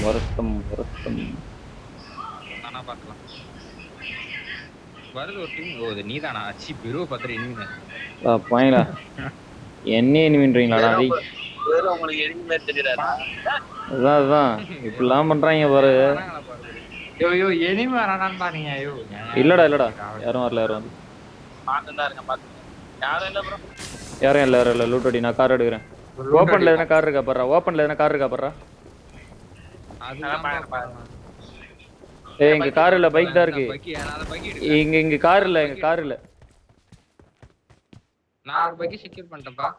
வருத்தம் வருத்தம். நானா பார்க்கலாம். வருது ஒரு டீம். ஓ, இது நீதானா? அச்சி பெருவ பார்த்துட்டு எனிமிங்க. பாயிங்களா என்ன எனிமின்றீங்களாடா? டேய் வேற உங்களுக்கு எனிமே தெரியறாடா? அதான் இப்படிலாம் பண்றாங்க பாரு. யோ எனிமி வரானான்னு பாருங்க. யோ இல்லடா யாரும் வரல. பாத்துதான் இருக்கேன் பாத்து. யாரும் இல்ல ப்ரோ. யாரும் இல்ல லூட் அடி. நான் கார் எடுக்கிறேன். ஓபன்ல எதனா கார் இருக்கா பாறா. அதெல்லாம் பாருங்க. ஏய் இங்க கார் இல்ல, பைக் தான் இருக்கு. இங்க கார் இல்ல, நான் ஒரு பக்கி செக்யூர் பண்ணிட்டேன்ப்பா.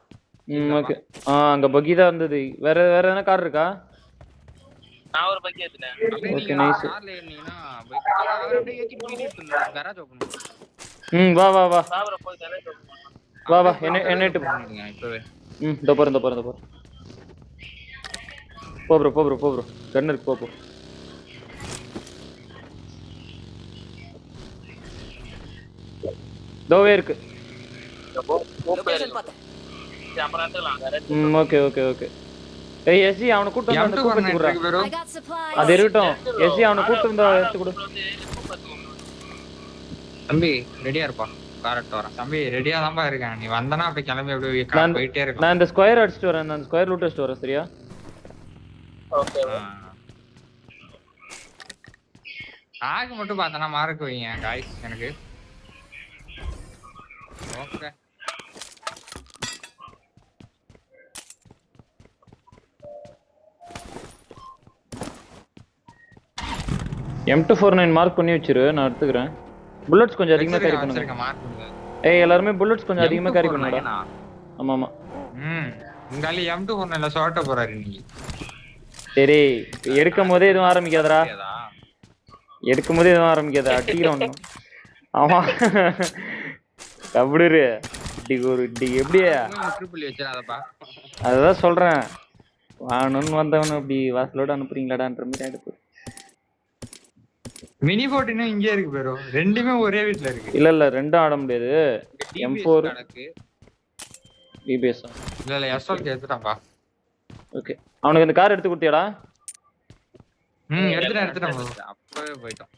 ஓகே. அங்க பக்கி தான் இருந்தது. வேற எதனா கார் இருக்கா? நான் ஒரு பக்கி ஏத்துனேன். Okay nice. கார்ல ஏறினீனா பைக் அவர் அப்படியே ஏத்திட்டு போயிட்டே இருந்தாரு. Garage open. வா சாவர போய் கரெக்ட் வா என்ன பண்ணுங்க இப்பவே. இதோ பாரு. போ ப்ரோ. கன் இருக்கு போ. தோவே இருக்கு. லொகேஷன் பாத்து. அப்புறம் எடுத்துக்கலாம் கரெக்ட். ஓகே. ஏய் எஸ்சி அவனை கூட்டி வந்து அந்த கூப்பத்து குடுறா. அது இருக்கட்டும். எஸ்சி அவனை கூட்டி வந்து எடுத்து குடு. தம்பி ரெடியா இருப்பா. கரெக்ட் வரேன். தம்பி ரெடியா தான்ப்பா இருக்கேன். நீ வந்தனா அப்படியே கிளம்பி அப்படியே போயிட்டே இருக்க. நான் இந்த ஸ்கொயர் அடிச்சிட்டு வரேன். நான் ஸ்கொயர் லூட் அடிச்சிட்டு வரேன். சரியா? ஓகே. ஆக மட்டும் பார்த்தனா மார்க் வைங்க गाइस எனக்கு. ஓகே. M249 மார்க் பண்ணி வச்சிரு. நான் எடுத்துக்கிறேன். புல்லட்ஸ் கொஞ்சம் அதிகமா கேரி பண்ணுங்க. மார்க் பண்ணுங்க. ஏய் எல்லாரும் புல்லட்ஸ் கொஞ்சம் அதிகமா கேரி பண்ணுடா. ஆமா. இங்காலி M249ல ஷார்ட்ட போறாரு நீ. சரி எடுக்கும்போதே எதுவும் ஆரம்பிக்காதடா. அடிக்கிறோம். ஆமா கபடுரு டி எப்படியா ட்ரிபிள் வெச்சறாதப்பா. அதான் சொல்றேன். வாணுன்னு வந்தவன அப்படி வாசலோட அனுப்புறீங்களாடான்ற மாதிரி ஆயிடுச்சு. மினி 14 இங்கே இருக்கு பேரோ. ரெண்டுமே ஒரே வீட்ல இருக்கு. இல்ல ரெண்டும் ஆட முடியாது. M4 கணக்கு டிபிஎஸ். இல்ல SL கேத்துட்டாம்பா. ஓகே. அவனுக்கு இந்த கார் எடுத்து கொடுத்தியாடா? எடுத்துட்டேன் bro. அப்பவே போய்ட்டோம்.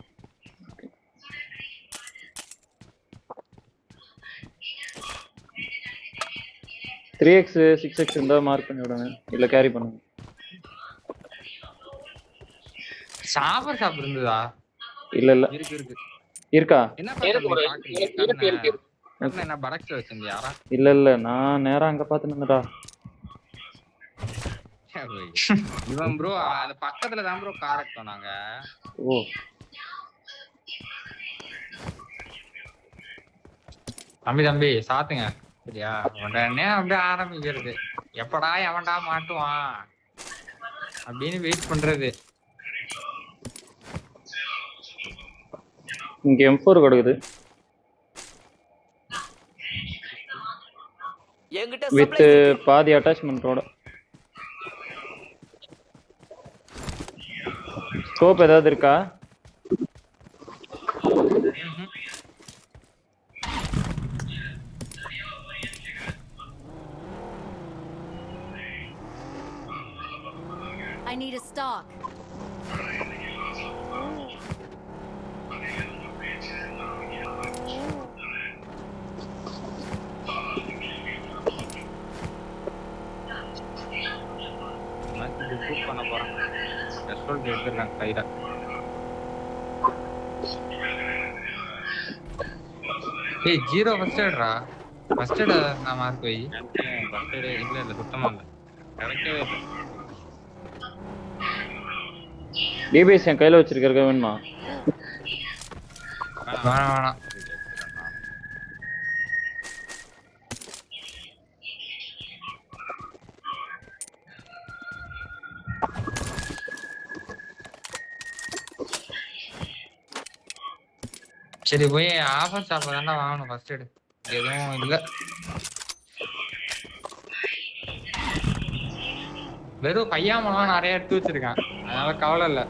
த்ரீ எக்ஸ் 6x இருந்தா மார்க் பண்ணி விடுங்க. இல்ல கேரி பண்ணுங்க. சாப்பர் இருந்ததா? இல்ல இருக்கு இருக்கா? இருக்கு. என்ன பரக்ஸ் வச்சிருந்தியா? இல்ல நான் நேரா அங்க பாத்து நின்னுடா. இவன் ப்ரோ அது பக்கத்துல தான் ப்ரோ கார் எடுத்தோம். ஓ தம்பி சாத்துங்க சரியா? உடனே அப்படியே ஆரம்பிக்கிறது. எப்படா எவன்டா மாட்டுவான் அப்படின்னு வெயிட் பண்றது. இங்க M4 கொடுக்குது. வித் பாதி அட்டாச்மெண்டோட. ஸ்கோப் ஏதாவது இருக்கா? I need a stock. பண்ண போறேன். ரெஸ்டாரன்ட் எடுத்துறேன் கையில. ஏய் ஜீரோ ஃபர்ஸ்ட் எய்ட்ரா. ஃபர்ஸ்ட் எய்ட் நான் மார்க் வை. ஃபர்ஸ்ட் எய்ட் இல்ல சுத்தமா இல்ல. கரெக்ட்டே இல்ல. டிபிஎஸ் என் கையில வச்சிருக்கறத வேணுமா? வேணாம். சரி போய் ஆஃபர் ஷாப்ல தான்டா வாங்கணும் ஃபர்ஸ்ட் எய்ட். எதுவும் இல்ல. வெறும் கையாமலாம் நிறைய எடுத்து வச்சிருக்கேன். அதனால கவலை இல்ல.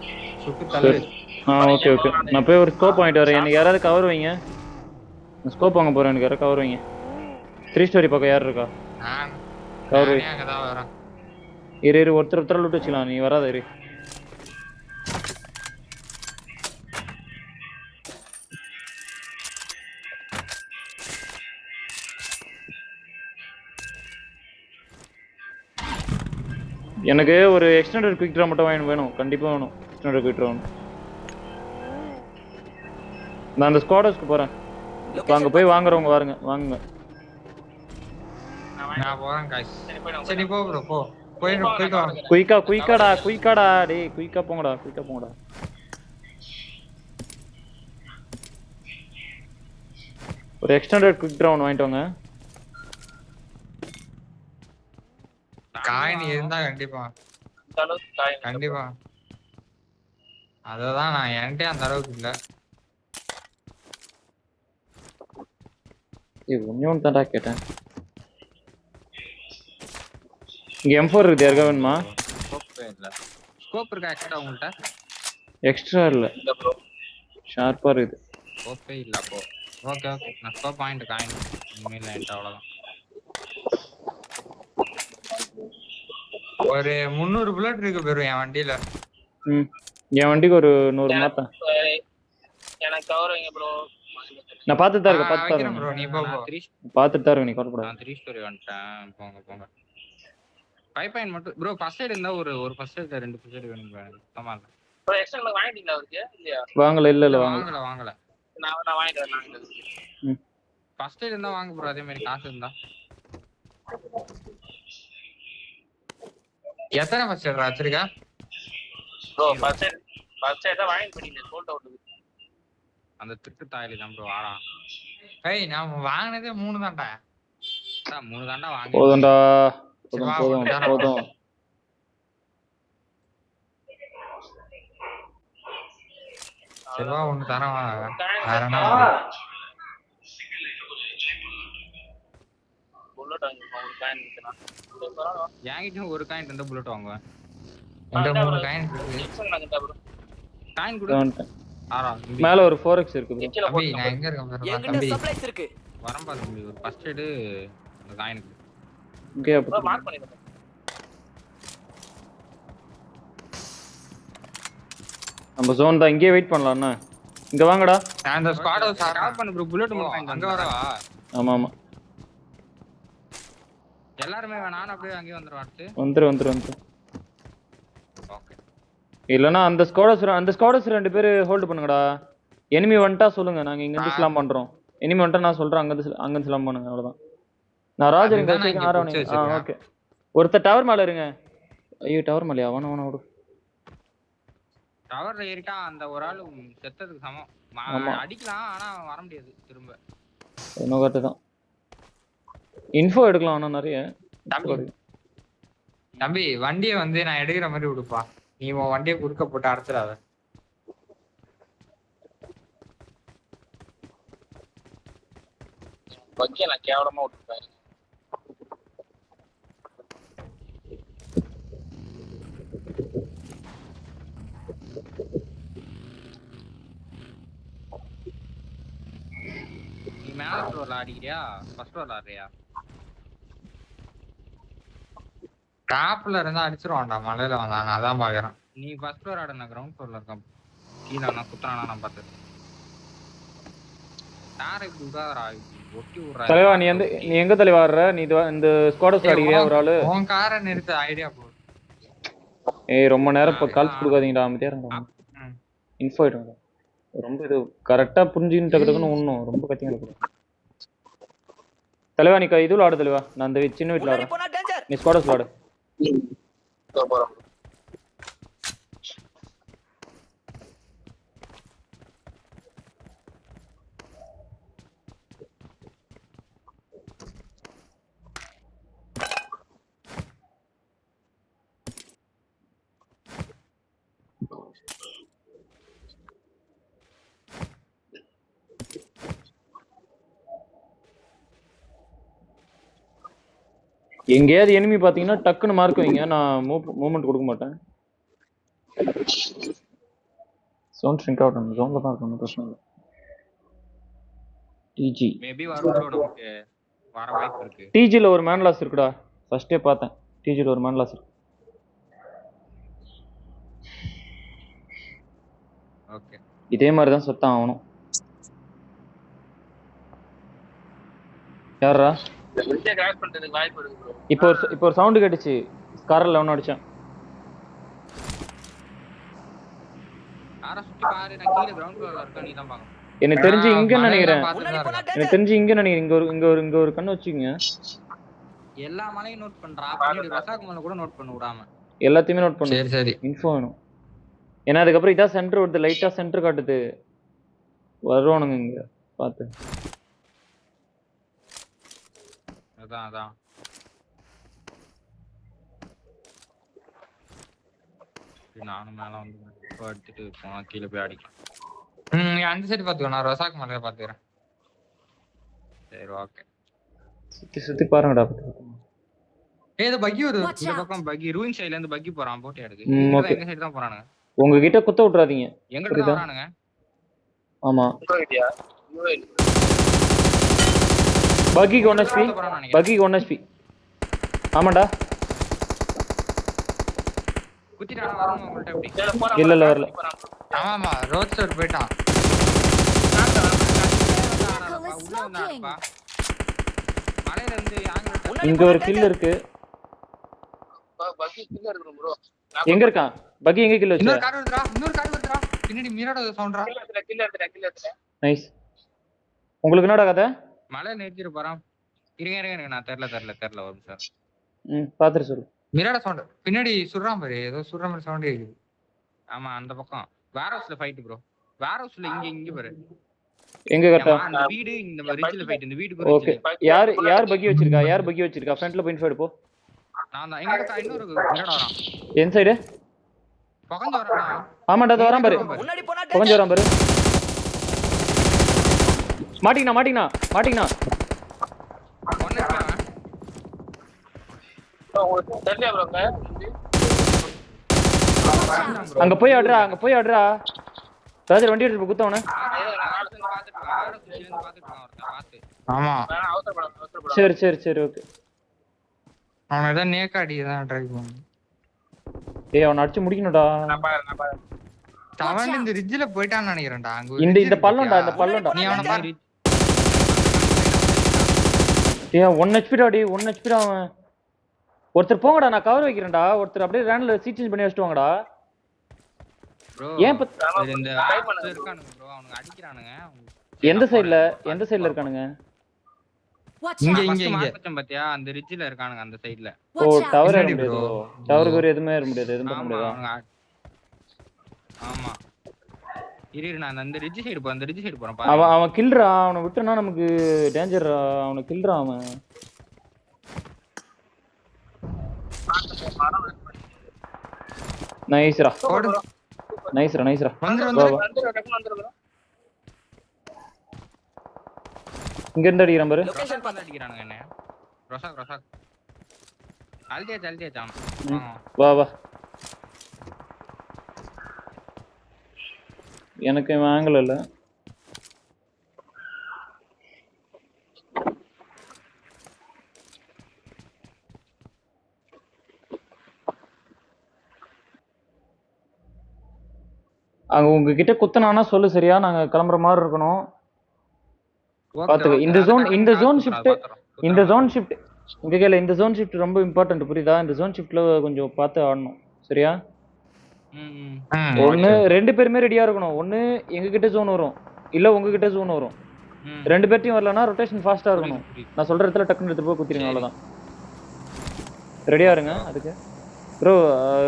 சுட்டு தள்ளு. ஓகே. நான் போய் ஒரு ஸ்கோப் வாங்கிட்டு வரேன். எனக்கு யாராவது கவர் வைங்க. நான் ஸ்கோப் வாங்க போறேன். எனக்கு யாராவது கவர் வைங்க. 3 ஸ்டோரி பக்கம் யார் இருக்கா? நான் கவர் வை. அங்கதான் வரேன். இரு ஒருத்தர் லூட் வச்சுக்கலாம், நீ வராத இரு. எனக்கு ஒரு எக்ஸ்டெண்டட் குயிக் ட்ரா மட்டும் வேணும், கண்டிப்பா வேணும். எக்ஸ்டெண்டட் குயிக் ட்ரா வேணும். நான் அந்த ஸ்குவாடர்ஸ்க்கு போறேன். அங்க போய் வாங்குறவங்க வாருங்க, வாங்குங்க. நான் போறேன் गाइस. சரி போ ப்ரோ போ. போயிட்டு வாங்க. குயிக்காடா டேய், குயிக்கா போங்கடா. ஒரு எக்ஸ்டெண்டட் குயிக் ட்ரா ஒன்று வாங்கிட்டு வாங்க. காயின் இருந்தா கண்டிப்பா அததான் நான் என்கிட்ட அந்த அளவுக்கு இல்ல. ஒன்னு தான்டா கேட்டேன். இங்க M4 இருக்கு, யாருக்கா வேணுமா? ஸ்கோப் இருக்கா எக்ஸ்ட்ரா உங்கள்ட்ட? எக்ஸ்ட்ரா இல்ல ப்ரோ, ஷார்ப்பா இருக்குது. ஸ்கோப்பே இல்ல அப்போ. ஓகே நான் ஸ்கோப் பாயிண்ட் காயின் இனிமேல் என்கிட்ட அவ்வளவுதான். ஒரு 300 புல்லட் இருக்கு ப்ரோ என் வண்டியில. என் வண்டிக்கு ஒரு 100 மாத்தேன். எனக்கு கவர் வைங்க ப்ரோ. நான் பார்த்துட்டு தான் இருக்கேன் ப்ரோ. நீ போ. பார்த்துட்டு தான் இருக்கேன், நீ கவலைப்படாத. நான் 3 ஸ்டோரி வந்துட்டேன். போங்க. 5 பாயிண்ட் மட்டும் ப்ரோ. ஃபர்ஸ்ட் எய்ட் இருந்தா ஒரு ஃபர்ஸ்ட் எய்ட் 2 ஃபர்ஸ்ட் எய்ட் வேணும் ப்ரோ. சுத்தமா இல்ல ப்ரோ. எக்ஸ்ட்ரா வாங்கிட்டீங்களா அவருக்கு இல்லையா? வாங்கல. இல்ல வாங்கல. நான் வாங்கிட்டு வரேன். ஃபர்ஸ்ட் எய்ட் இருந்தா வாங்க ப்ரோ. அதே மாதிரி காசு இருந்தா. எத்தனை ஃபர்ஸ்ட் எய்ட் வச்சிருக்க ப்ரோ? ஃபர்ஸ்ட் எய்ட் வாங்கிட்டு போறீங்க சோல்ட் அவுட். அந்த திட்டு தாயில தான் ப்ரோ வாடா. ஏய் நான் வாங்குனதே 3 தான்டா. 3 தான்டா வாங்க. போதும்டா. போதும். சரிவா ஒன்னு தரேன். வேற என்ன புல்லட் வாங்கி ஒரு காயின் நிக்கனா. என்கிட்ட ஒரு காயின் இருந்தா புல்லட் வாங்குவேன். இந்த 3 காயின் இருக்கு. எக்ஸ்ட்ரா நான் ப்ரோ காயின் குடு. மேல ஒரு 4x இருக்கு ப்ரோ. தம்பி நான் எங்க இருக்கேன் பாரு. என்கிட்ட சப்ளைஸ் இருக்கு. வரேன் பாரு தம்பி. ஒரு ஃபர்ஸ்ட் எய்ட் அந்த காயினுக்கு. இங்கே அப்ப மார்க் பண்ணிடுங்க. நம்ம ஜோன் தான், இங்கே வெயிட் பண்ணலாம்ண்ணா. இங்க வாங்கடா. அந்த ஸ்குவாட் ஸ்டார்ட் பண்ணு ப்ரோ. புல்லட் மட்டும் அங்க வரவா? ஆமா எல்லாரும் நானும் அப்படியே அங்கே வந்துருவாட்டு. வந்துரு. ஓகே. இல்லனா அந்த ஸ்குவாடர்ஸ் 2 பேர் ஹோல்ட் பண்ணுங்கடா. எனிமி வந்துட்டா சொல்லுங்க, நாங்க இங்க இருந்து ஸ்லாம் பண்றோம். எனிமி வந்துட்டா நான் சொல்றேன், அங்க இருந்து ஸ்லாம் பண்ணுங்க, அவ்வளவுதான். நான் ராஜர் இங்க வச்சிருக்கேன். ஆரவனே. ஓகே. ஒருத்தர் டவர் மேல இருங்க. ஐயோ டவர் மேலயா? அவன விடு. டவர்ல ஏறிட்டா அந்த ஒரு ஆளு செத்ததுக்கு சமம். அடிக்கலாம் ஆனா வர முடியாது திரும்ப. என்ன கரெக்ட் தான். இன்ஃபோ எடுக்கலாம் ஆனா நிறைய. தம்பி வண்டியை வந்து நான் எடுக்கிற மாதிரி விடுப்பா. நீ உன் வண்டியை குறுக்க போட்டு அடைச்சிடாத. வக்கே நான் கேவலமா விட்டுட்டேன். நீ மேல ஃப்ளோர்ல ஆடிக்கிறியா ஃபர்ஸ்ட் ஃப்ளோர்ல ஆடுறியா? டாப்ல இருந்தா அடிச்சிருவான்டா. மலையில வந்தாங்க அதான் பாக்குறேன். நீ ஃபர்ஸ்ட் ஃப்ளோர் ஆடுன கிரவுண்ட் ஃப்ளோர்ல இருக்கான். கீழ நான் குத்துறானா நான் பார்த்தேன். யாரை விடாதடா ஒட்டி விடுறா. தலைவா நீ எங்க தலைவா ஆடுற? நீ இந்த ஸ்குவாடர்ஸ் ஆடிக்கிறியா ஒரு ஆளு? உன் காரை நிறுத்த ஐடியா போ. ஏய் ரொம்ப நேரம் இப்ப கால்ஸ் கொடுக்காதீங்கடா, அமைதியா இருங்க. இன்ஃபோ எடுங்க. ரொம்ப இது கரெக்டா புரிஞ்சுன்னு டக்குன்னு ஒண்ணும் ரொம்ப கத்திங்க இருக்கு. தலைவா நீ இதுல ஆடு தலைவா. நான் அந்த சின்ன வீட்ல ஆடுறேன். நீ ஸ்குவாடர்ஸ் ஆடு. எங்கேயாவது எனிமி பாத்தீங்கன்னா டக்குன்னு மார்க் வைங்க. நான் மூவ்மெண்ட் கொடுக்க மாட்டேன். சவுண்ட் ஷ்ரிங்க் அவுட் பண்ணு. ஜோன்ல தான் இருக்கணும், பிரச்சனை இல்லை. டிஜி மேபி வரும் நமக்கு வர வாய்ப்பு இருக்கு. டிஜில ஒரு மேன் லாஸ் இருக்குடா. ஃபர்ஸ்டே பார்த்தேன். டிஜில ஒரு மேன் லாஸ் இருக்கு. ஓகே இதே மாதிரி தான் சுத்தம் ஆகணும். யாரா இந்த பிரிட்ஜை கிராஸ் பண்றதுக்கு வாய்ப்பு இருக்கு ப்ரோ. இப்போ ஒரு சவுண்டு கேட்டுச்சு. ஸ்காரல் ஒன்று அடிச்சேன். யாரை சுத்தி பாரு, நான் கீழே கிரவுண்ட் ஃப்ளோர்ல இருக்கேன், நீ தான் பார்க்கணும். எனக்கு தெரிஞ்சு இங்கன்னு நினைக்கிறேன். பார்த்துட்டு எனக்கு தெரிஞ்சு இங்க நினைக்கிறேன். இங்க ஒரு கண்ணு வச்சுக்கோங்க. எல்லா மலையும் நோட் பண்றா, பின்னாடி ரசாக் மலை கூட நோட் பண்ண விடாம. எல்லாத்தையுமே நோட் பண்ணு. சரி சரி இன்ஃபோ வேணும். ஏன்னா அதுக்கப்புறம் இதான் சென்டர் வருது, லைட்டா சென்டர் காட்டுது. வருவானுங்க இங்க பார்த்து. அதான் நானும் மேல வந்து இப்போ எடுத்துட்டு போனா கீழே போய் அடிக்கலாம். நீ அந்த சைடு பாத்துக்கோ, நான் ரசாக் மலையை பாத்துக்கிறேன். சரி ஓகே. சுத்தி பாருங்கடா. ஏதோ பக்கி வருது இந்த பக்கம், பக்கி ரூயின் சைடுல இருந்து பக்கி போறான் போட்டு எடுக்கு. எங்க சைடு தான் போறானுங்க. உங்ககிட்ட குத்த விட்டுறாதீங்க. எங்கிட்ட தான் வரானுங்க. ஆமா போயிட்டியா? பக்கிக்கு 1 HP. பக்கிக்கு 1 HP. ஆமாடா. குத்திட்டான வரணும் உங்கள்ட்ட எப்படி? இல்ல வரல. ஆமாமா ரோட் சைடு போய்ட்டான். உள்ள வந்தானப்பா. மலையில இருந்து இங்க ஒரு கில் இருக்கு. பக்கி கில்ல இருக்கு ப்ரோ. எங்க இருக்கான்? பக்கி எங்க கில் வச்சா? இன்னொரு கார் வருதுடா. பின்னாடி மிரரோட சவுண்ட்ரா. கில்ல எடுத்துட்டேன். நைஸ். உங்களுக்கு என்னடா கதை? மலை நிறுத்திட்டு போறான். இருங்க நான் தெரியல வரும் சார். பாத்துட்டு சொல்லு. மிரரோட சவுண்ட் பின்னாடி சுடுறான் பாரு, ஏதோ சுடுற மாதிரி சவுண்ட் கேக்குது. ஆமா அந்த பக்கம் வேர் ஹவுஸ்ல ஃபைட் ப்ரோ. வேர் ஹவுஸ்ல இங்க பாரு. எங்க கரெக்ட்டா? அந்த வீடு இந்த ரிட்ஜ்ல ஃபைட், இந்த வீட்டுக்கு ஓகே. யார் பக்கி வச்சிருக்கா? ஃப்ரண்ட்ல போய் இன்ஃபைட் போ. நான் தான் எங்க இருக்கா? இன்னொரு மிரரோட வரான். என் சைடு பகஞ்சு வரானா? ஆமாடா அது வரான் பாரு. பகஞ்சு வரான் பாரு. மாட்டினா. ஒண்ணே அவன். தெரியல ப்ரோங்க. அங்க போய் ஆடுறா. ராஜர் வண்டி எடுத்து குத்தவன. ஆமா சரி ஓகே. அவன் ஏதோ நேக்காடி தான் ட்ரை பண்ணு. டேய் அவனை அடிச்சு முடிக்கணும்டா. நான் பாரு. அவன் இந்த ரிட்ஜ்ல போய்ட்டான்னு நினைக்கிறேன்டா. அங்க இந்த பள்ளம்டா. நீ அவன மாதிரி டேய் 1 HP டா. 1 HP டா அவன். ஒருத்தர் போங்கடா, நான் கவர் வைக்கிறேன்டா. ஒருத்தர் அப்படியே ரேண்ட்ல சீட் சேஞ்ச் பண்ணி வச்சிட்டு வாங்கடா. ப்ரோ ஏன் இந்த இருக்கானுங்க ப்ரோ, அவனுங்க அடிக்குறானுங்க. எந்த சைடுல இருக்கானுங்க? இங்க பாத்தியா, அந்த ரிட்ஜ்ல இருக்கானுங்க அந்த சைடுல. ஓ டவர் ஏற முடியாது. டவருக்கு ஒரு எதுமே ஏற முடியாது. எதுவும் பண்ண முடியாது. ஆமா இரு நான் அந்த ரிட்ஜ் சைடு போறேன் பாரு. அவன் கில்றா. அவனை விட்டனா நமக்கு டேஞ்சர். அவனை கில்றா அவன். நைஸ்ரா. வந்துரு. இங்க இருந்து அடிக்கிறான் பாரு. லொகேஷன் பார்த்து அடிக்குறானுங்க என்ன. ரசாக் அல்டியா வா எனக்கு ஆங்கிள் இல்ல. அங்க உங்ககிட்ட குத்தனானா சொல்லு சரியா? நாங்க கிளம்புற மாதிரி இருக்கணும். பாத்துக்க. இந்த ஜோன் ஷிஃப்ட் இங்க கேள. இந்த ஜோன் ஷிஃப்ட் ரொம்ப இம்பார்ட்டன்ட், புரியுதா? இந்த ஜோன் ஷிஃப்ட்ல கொஞ்சம் பார்த்து ஆடணும் சரியா? ஒன்னு 2 பேருமே ரெடியா இருக்கணும். ஒன்னு எங்க கிட்ட ஜோன் வரும், இல்ல உங்ககிட்ட ஜோன் வரும். 2 பேர்ட்டையும் வரலனா ரொட்டேஷன் ஃபாஸ்டா இருக்கணும். நான் சொல்ற இடத்துல டக்குன்னு எடுத்து போய் குத்திடுங்க, அவ்வளவுதான். ரெடியா இருங்க அதுக்கு. ப்ரோ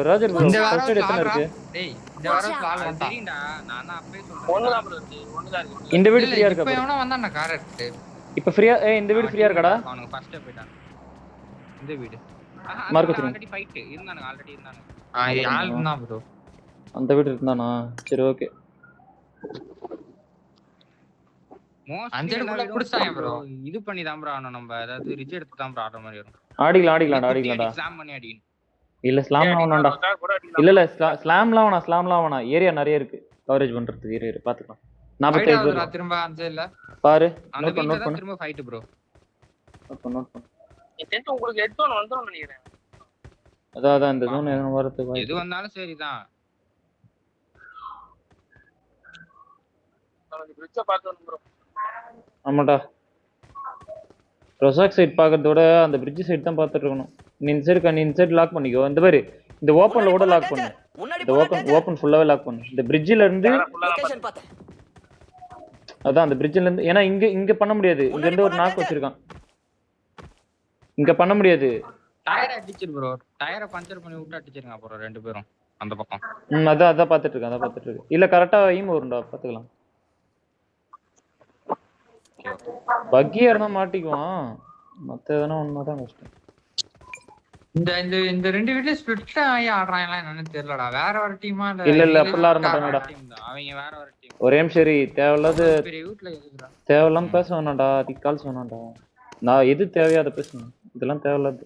ராஜர் ப்ரோ ஃபர்ஸ்ட் எய்ட் எத்தனை இருக்கு? டேய் இந்த வாரம் கால் தெரியும்டா. நான் தான் அப்பவே சொல்றேன். ஒண்ணுதான் ப்ரோ இருக்கு. ஒண்ணுதான் இருக்கு. இந்த வீடு ஃப்ரீயா இருக்கா? இப்போ எவனோ வந்தானே கார் எடுத்து. இப்போ ஃப்ரீயா? இந்த வீடு ஃப்ரீயா இருக்காடா? அவனுக்கு ஃபர்ஸ்ட் போய்ட்டான். இந்த வீடு மார்க் வச்சிருங்க. ஆல்ரெடி ஃபைட் இருந்தானுங்க. ஆள் இருந்தா ப்ரோ. அந்த வீடு இருந்தானா? சரி ஓகே. அந்த வீடு புடிச்சாங்க ப்ரோ. இது பண்ணி தான் ப்ரோ ஆனோம் நம்ம. அதாவது ரிஜ் எடுத்து தான் ப்ரோ ஆடுற மாதிரி வரும். ஆடிக்கலாம்டா. ஸ்லாம் பண்ணி அடிக்கணும். இல்ல ஸ்லாம்லாம் வேணாம்டா. இல்ல ஸ்லாம்லாம் வேணாம். ஏரியா நிறைய இருக்கு கவரேஜ் பண்றதுக்கு. ஏரியா பாத்துக்கலாம். 45 பேர் திரும்ப அந்த இல்ல பாரு. அந்த வீட்ல தான் திரும்ப ஃபைட் ப்ரோ. நோட் பண்ணு. டென்ட் உங்களுக்கு ஹெட் ஜோன் வந்துரும் நினைக்கிறேன். அதான் இந்த ஜோன் எதுவும் வரதுக்கு எது வந்தாலும் சரிதான். நமக்கு பிரிட்ஜ பார்த்து ப்ரோ. ஆமாடா. ரொசாக் சைடு பாக்குறதோட அந்த பிரிட்ஜ் சைடு தான் பார்த்துட்டு இருக்கணும். நீ இந்த சைடு லாக் பண்ணிக்கோ. இந்த மாதிரி இந்த ஓப்பன்ல கூட லாக் பண்ணு. இந்த ஓப்பன் ஃபுல்லாவே லாக் பண்ணு. இந்த பிரிட்ஜ்ல இருந்து அதான் அந்த பிரிட்ஜ்ல இருந்து ஏன்னா இங்க பண்ண முடியாது. இங்க இருந்து ஒரு நாக் வச்சிருக்கான். இங்க பண்ண முடியாது. டயர் அடிச்சிரு ப்ரோ. டயரை பஞ்சர் பண்ணி விட்டு அடிச்சிருங்க அப்புறம் ரெண்டு பேரும் அந்த பக்கம். அதான் பார்த்துட்டு இருக்கேன். இல்ல கரெக்டா எய்ம் வரும்டா பாத்துக்கலாம். பக்கியா இருந்தா மாட்டிக்குவான். மத்த எதனா ஒண்ணுதான் கஷ்டம். இந்த ரெண்டு வீட்லயும் ஸ்பிளிட் ஆகி ஆடுறாங்களா என்னன்னு தெரியலடா. வேற ஒரு டீமா இல்ல அப்படிலாம் ஆட மாட்டாங்கடா. அவங்க வேற ஒரு டீம். ஒரே சரி தேவையில்லாத பெரிய வீட்ல எதுக்குடா தேவையில்லாம பேச வேணாம்டா. கால்ஸ் வேணாம்டா. நான் எது தேவையோ அதை பேசணும். இதெல்லாம் தேவையில்லாது.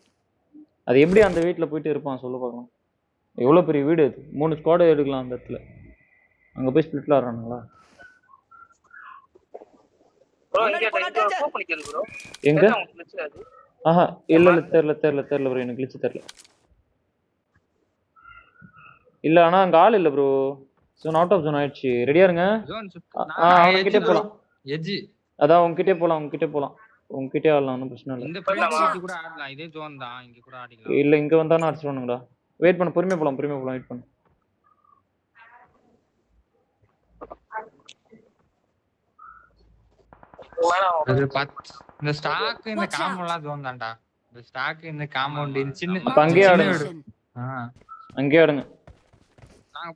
அது எப்படி அந்த வீட்டுல போயிட்டு இருப்பான் சொல்லு பார்க்கலாம். எவ்வளவு பெரிய வீடு அது. 3 ஸ்குவாட் எடுக்கலாம் அந்த இடத்துல. அங்க போய் ஸ்பிளிட்ல ஆடுறானுங்களா? ப்ரோ இங்க கோப் பண்ணிக்கிறது ப்ரோ. எங்க? ஆஹா இல்ல தெரியல ப்ரோ. எனக்கு கிளிச் தெரியல. இல்ல ஆனா அங்க ஆள் இல்ல bro. Zone out of zone ஆயிடுச்சு. ரெடியா இருங்க. அவன்கிட்ட போலாம். எஜ்ஜி அதான் உங்ககிட்டே போலாம். உங்ககிட்டே ஆடலாம். ஒன்றும் பிரச்சனை இல்லை. இந்த பக்கம் கூட ஆடலாம். இதே ஜோன் தான். இங்க கூட ஆடிக்கலாம். இல்ல இங்க வந்தானே அடிச்சுடுவானுங்கடா. வெயிட் பண்ணு. பொறுமையா போலாம். வெயிட் பண்ணு. இந்த ஸ்டாக் இந்த காம்பவுண்ட்லாம் ஜோன் தான்டா. இந்த ஸ்டாக் இந்த காம்பவுண்ட் சின்ன அங்கேயே ஆடுங்க. அங்கேயே ஆடுங்க. நாங்க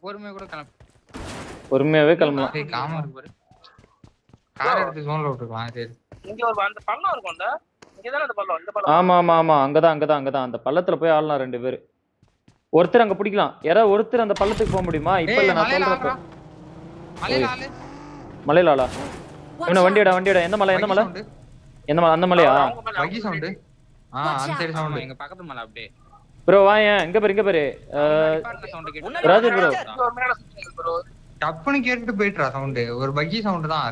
பொறுமையாவே கிளம்பலாம். காம்பவுண்ட் பாரு. கார் எடுத்து ஜோன்ல விட்டுக்கலாம். சரி இங்க ஒரு அந்த பள்ளம் இருக்கும்டா. இங்க தான அந்த பள்ளம். இந்த பள்ளம். ஆமா அங்கதான். அந்த பள்ளத்துல போய் ஆடலாம் 2 பேர். ஒருத்தர் அங்க பிடிக்கலாம். யாராவது ஒருத்தர் அந்த பள்ளத்துக்கு போக முடியுமா? இப்ப இல்ல நான் சொல்றேன். மலையில ஆளா? இவன வண்டியடா. எந்த மலை? அந்த மலையா? பகி சவுண்ட். அந்த சைடு சவுண்ட். எங்க பக்கத்து மலை அப்படியே. ப்ரோ வாங்க. இங்க பாரு. ராஜர் ப்ரோ. டப்புன்னு கேட்டுட்டு போயிட்டா சவுண்ட். ஒரு பகி சவுண்ட் தான்.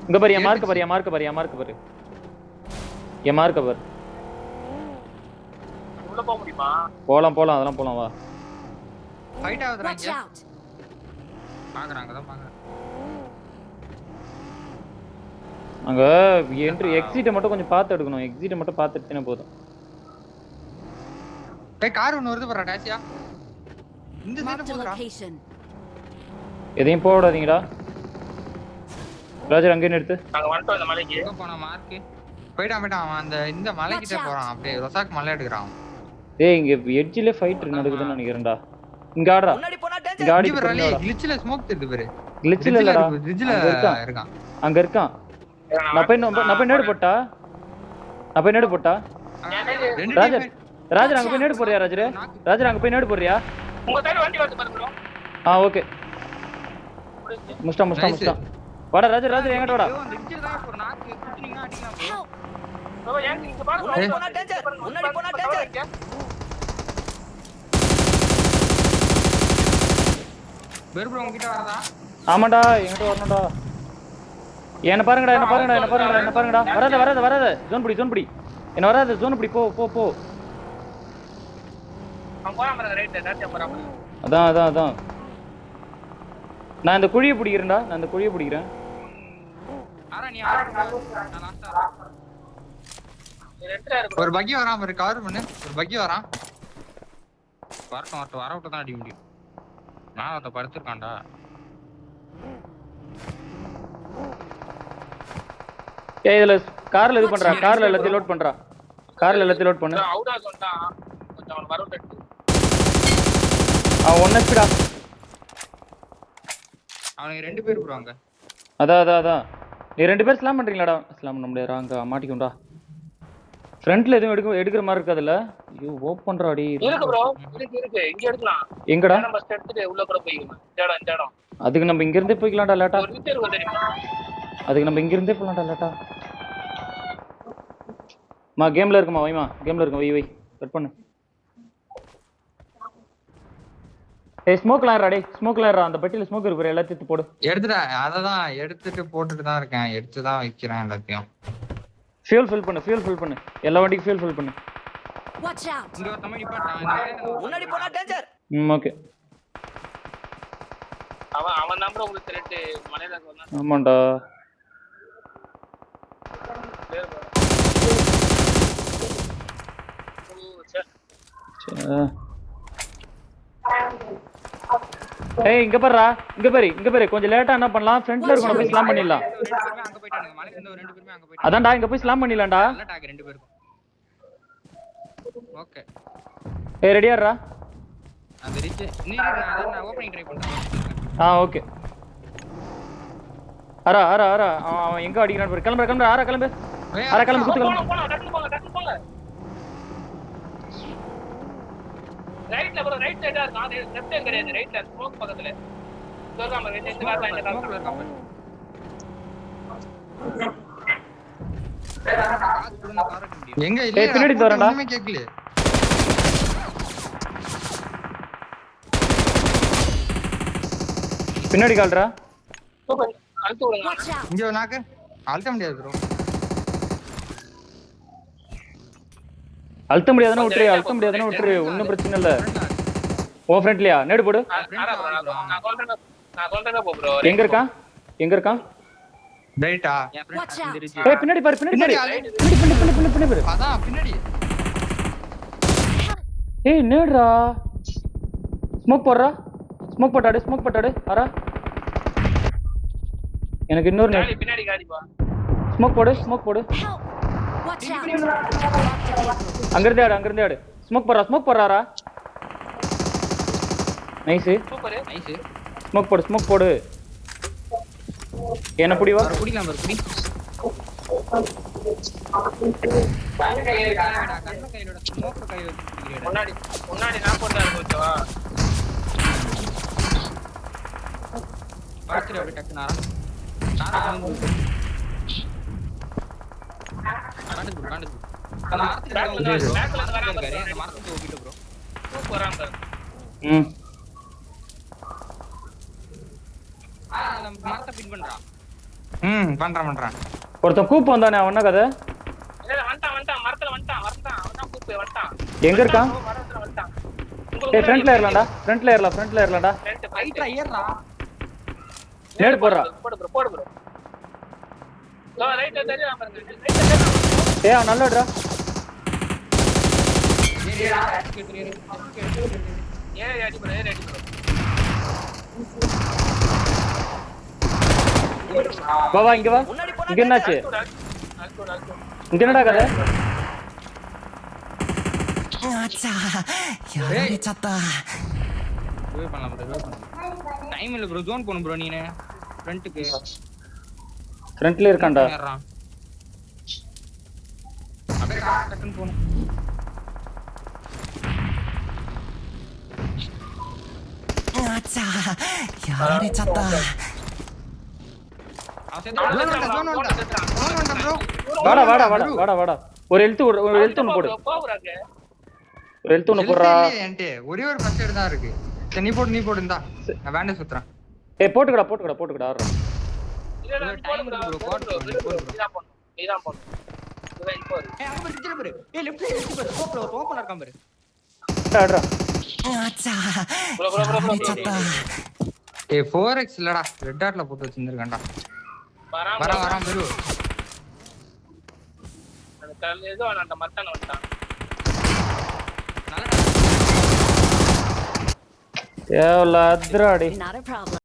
இங்க பாரு. என் மார்க் பாரு. என் மார்க் பாரு. உள்ள போக முடியுமா? போலாம். அதெல்லாம் போலாம் வா. ஃபைட் ஆகுதுறாங்க. பாக்குறாங்க. அங்க என்ட்ரி எக்ஸிட் மட்டும் கொஞ்சம் பார்த்து எடுக்கணும். எக்ஸிட் மட்டும் பார்த்து எடுத்தீனா போதும். டேய் கார் ஒன்னு வருது பாரு டாசியா. இந்த சைடு போறா. எதையும் போடாதீங்கடா. ராஜர் அங்கே நிறுத்து. நாங்க வந்துட்டோம் இந்த மலைக்கு. எங்க போன மார்க்? போய்டான் அவன் அந்த இந்த மலைக்கிட்ட போறான். அப்படியே ரொசாக் மலை எடுக்கறான். டேய் இங்க எட்ஜ்ல ஃபைட் நடக்குதுன்னு நினைக்கிறேன்டா. இங்க ஆடுறா. இங்க ஆடி வரல. கிளிச்ல ஸ்மோக் தெரியுது பாரு. கிளிச்ல இல்லடா. கிளிச்ல இருக்கான். அங்க இருக்கான். நான் போய் நேடு போட்டா. ராஜர் அங்க போய் நேடு போறியா? ராஜர் அங்க போய் நேடு போறியா? உங்க சைடு வண்டி வருது பாரு ப்ரோ. ஓகே. முஸ்டா. வாடா ராஜர் எங்கடா வாடா. கிளிச்ல தான் ஒரு நாக்கு குத்துனீங்க அடிக்கலாம் ப்ரோ. ப்ரோ ஏங்க இங்க பாரு. முன்னாடி போனா டேஞ்சர். வேற ப்ரோ உங்க கிட்ட வரதா? ஆமாடா என்கிட்ட வரணும்டா. என்ன பாருங்கடா. வராத. ஜோன் பிடி. என்ன வராத. ஜோன் பிடி. போ. அவன் போறான் பாரு ரைட். டாட்டா போறான். அதான். நான் இந்த குழியை பிடிக்கிறேன்டா. ஆரா நீ ஆரா. நான் லாஸ்டா. ஒரு பக்கி வராம இருக்கு. கவர் பண்ணு. ஒரு பக்கி வரான். வரட்டும். வர விட்டு தான் அடிக்க முடியும். நான் அத படுத்துர்க்கான்டா. ஏய் இதுல கார்ல இது பண்றா. கார்ல எல்லாத்தையும் லோட் பண்ணு. அவுட் ஆக வந்தான். கொஞ்சம் அவன் வரவுட் எடுத்து. அவன் 1 ஹெச்டா. அவனுக்கு 2 பேர் போறாங்க. அதான். நீ 2 பேர் ஸ்லாம் பண்றீங்களாடா? ஸ்லாம் பண்ண முடியாதா? அங்க மாட்டிக்கும்டா. ஃப்ரண்ட்ல எதுவும் எடுக்கிற மாதிரி இருக்காதுல்ல? ஐயோ ஓப் பண்றாடி. இருக்கு ப்ரோ. இருக்கு. இங்க எடுக்கலாம். எங்கடா? நம்ம ஃபர்ஸ்ட் எடுத்துட்டு உள்ள கூட போய்க்கலாம். இந்த இடம். அதுக்கு நம்ம இங்க இருந்தே போய்க்கலாம்டா லேட்டா. ஒரு வித் இருக்கு தெரியுமா? அதுக்கு நம்ம இங்க இருந்தே போலாம்டா லேட்டா. கேம்ல இருக்குமா? வை. கட் பண்ணு. ஏய் ஸ்மோக்ல ஏறா. அந்த பெட்டில ஸ்மோக் இருக்கு பாரு. எல்லாத்தையும் போடு. எடுத்துடா. அததான் எடுத்துட்டு போட்டுட்டு தான் இருக்கேன். எடுத்து தான் வைக்கிறேன் எல்லாத்தையும். ஃபியூல் ஃபில் பண்ணு. எல்லா வண்டிக்கும் ஃபியூல் ஃபில் பண்ணு. Watch out. இங்க ஒரு தம்பி நிப்பாட்டான். முன்னாடி போனா டேஞ்சர். ஓகே. அவன் அவன் நம்பர் உங்களுக்கு ரெண்டு மலையில சொன்னா ஆமாண்டா. ஏய் இங்க பாருடா, இங்க பாரு கொஞ்சம் லேட்டா என்ன பண்ணலாம், ஃப்ரண்ட்ல இருக்கணும் போய் ஸ்லாம் பண்ணிடலாம். அங்க போயிட்டானுங்க மலையில இருந்து ரெண்டு பேருமே அங்க போயிட்டாங்க. அதான்டா இங்க போய் ஸ்லாம் பண்ணிடலாம்டா. நல்ல டாக் ரெண்டு பேருக்கும். ஓகே ஏய் ரெடியாடா. அந்த ரிச் நான் ஓபனிங் ட்ரை பண்றேன். ஓகே. அரா அவன் எங்க அடிக்கிறான் பாரு. கிளம்பு அரா கிளம்பு. அரா கிளம்பு குத்து கிளம்பு. டக்கு போங்க ரைட்ல ப்ரோ ரைட் சைடா இருக்கு. அது லெஃப்ட் சைடு கிடையாது, ரைட்ல ஸ்மோக் பக்கத்துல சொல்றாம வெயிட் இந்த கார்ல இந்த கார்ல இருக்கான். எங்க இல்ல பின்னாடி தோறடா. ஒண்ணுமே கேக்கல. பின்னாடி கால்றா. சூப்பர் அழுத்து விடுங்க. Watch out! இங்க நாக்கு அழுத்த முடியாது ப்ரோ. அழுத்த முடியாதுன்னா விட்டுரு. ஒன்னும் பிரச்சனை இல்ல. ஓ ஃப்ரெண்ட்லியா நேடு போடு. நான் சொல்றேன் போ ப்ரோ. எங்க இருக்கான்? ரைட்டா Watch out! ஏய் பின்னாடி பாரு. பின்னாடி பாரு. அதான் பின்னாடி. ஏய் நேடுடா. ஸ்மோக் போட்டாடு. அரா. எனக்கு இன்னொரு நேடு. பின்னாடி காடி பா. ஸ்மோக் போடு. Help! Watch out! அங்க இருந்தே ஆடு. ஸ்மோக் போடுறாரா. நைஸ். Super nice. ஸ்மோக் போடு. என்ன புடி வா. குடிலாம் பாரு குடி. கண்ண கையிலோட ஸ்மோக் கையில வச்சு குடிக்கிறேன். முன்னாடி நான் போட்டா ஓகேவா. பாத்துட்டு அப்படியே டக்கு நாரா வந்து காண்டு அந்த மரத்துக்கு பேக்ல இருந்து வராம இருக்காரு. அந்த மரத்துக்கு ஓகிட்டு ப்ரோ. சூப்பரா பாரு. நம்ம மரத்தை பின் பண்றான். பண்றான். ஒருத்தன் கூப்பு வந்தானே அவன கதை. இல்ல வந்துட்டான் மரத்துல வந்துட்டான். அவன் கூப்பு வந்துட்டான். எங்க இருக்கான்? மரத்துல வந்துட்டான். ஏய் ஃப்ரண்ட்ல ஏறலாம்டா. ரைட்ல ஏறறா. நேடு போடுறா. போடு ப்ரோ. ரைட்ல தெரியா பாருங்க. ஏய் அவன் நல்லடா. ஏய் அடி ப்ரோ. வா இங்க வா. இங்க என்னாச்சு? இங்க என்னடா கதை? டைம் இல்ல ப்ரோ. ஜோன் போணும் ப்ரோ. நீனே ஃப்ரண்ட்க்கு ஃப்ரண்ட்ல இருக்கான்டா. அப்படியே டக்குன்னு போணும். வாடா. ஒரு ஹெல்த் ஒன்னு போடு. போடுறா. ஒரே ஒரு ஃபர்ஸ்ட் எய்ட் தான் இருக்கு. சரி நீ போடு இந்தா. நான் பேண்டேஜ் சுத்துறேன். ஏய் போட்டுக்கடா ஆடுறா. Time bro. போடு நீதான் போடு. ஏய் அங்க பாரு. ஏய் லெஃப்ட் சைடு பாரு. ஸ்கோப்ல ஓபன் இருக்கான் பாரு. ஆடுறா. ப்ரோ. ஏய் 4x இல்லடா. ரெட் டாட்ல போட்டு வச்சிருக்கான்டா. வரான் ப்ரோ. அந்த கல்ல ஏதோ அந்த மரத்தான வந்துட்டான். ஏவல அத்ராடி. Not a problem.